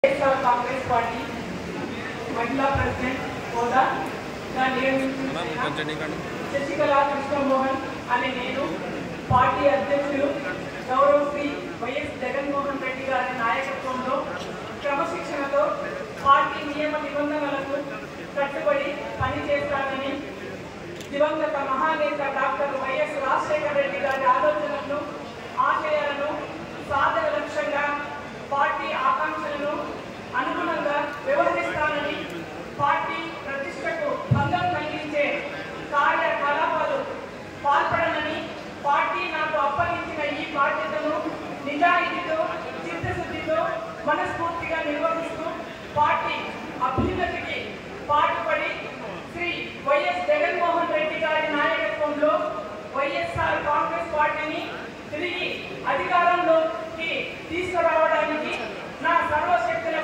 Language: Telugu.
కాంగ్రెస్ పార్టీ మహిళా ప్రెసిడెంట్ హోదాగా నియమించిన శశికళ కృష్ణమోహన్ అనే నేను పార్టీ అధ్యక్షులు గౌరవ శ్రీ వైఎస్ జగన్మోహన్ రెడ్డి గారి నాయకత్వంలో క్రమశిక్షణతో పార్టీ నియమ నిబంధనలకు కట్టుబడి పనిచేస్తానని దివంగత మహానేత డాక్టర్ వైఎస్ రాజశేఖర రెడ్డి గారి ఆలోచనలను ఆశయాలను సాధన లక్ష్యంగా పార్టీ ఆకాంక్షలను అనుగుణంగా వ్యవహరిస్తానని పార్టీ ప్రతిష్టకు భంగం కలిగించే కార్యకలాపాలు పాల్పడనని పార్టీ నాకు అప్పగించిన ఈ బాధ్యతను నిజాయితీతో చిత్తశుద్ధితో మనస్ఫూర్తిగా నిర్వహిస్తూ పార్టీ అభ్యున్నతికి పాటుపడి శ్రీ వైఎస్ జగన్మోహన్ రెడ్డి గారి నాయకత్వంలో వైఎస్ఆర్ కాంగ్రెస్ పార్టీని తిరిగి అధికారంలోకి తీసుకురావడానికి నా సర్వశక్తుల